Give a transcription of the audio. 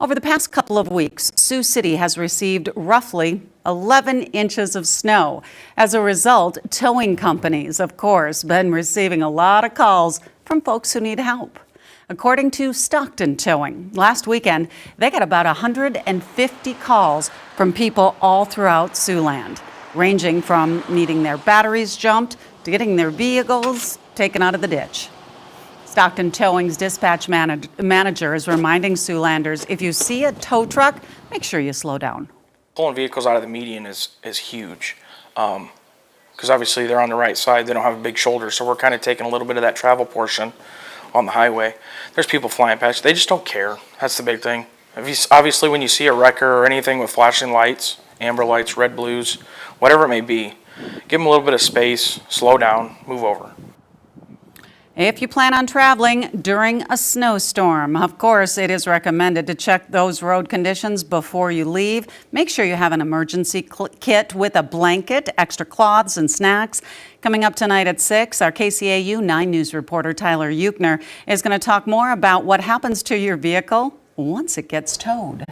Over the past couple of weeks, Sioux City has received roughly 11 inches of snow. As a result, towing companies, of course, been receiving a lot of calls from folks who need help. According to Stockton Towing, last weekend, they got about 150 calls from people all throughout Siouxland, ranging from needing their batteries jumped to getting their vehicles taken out of the ditch. Stockton Towing's dispatch manager is reminding Siouxlanders, if you see a tow truck, make sure you slow down. Pulling vehicles out of the median is huge because obviously they're on the right side. They don't have a big shoulder, so we're kind of taking a little bit of that travel portion on the highway. There's people flying past. They just don't care. That's the big thing. Obviously, when you see a wrecker or anything with flashing lights, amber lights, red, blues, whatever it may be, give them a little bit of space, slow down, move over. If you plan on traveling during a snowstorm, of course, it is recommended to check those road conditions before you leave. Make sure you have an emergency kit with a blanket, extra cloths, and snacks. Coming up tonight at 6, our KCAU 9 News reporter Tyler Euchner is going to talk more about what happens to your vehicle once it gets towed.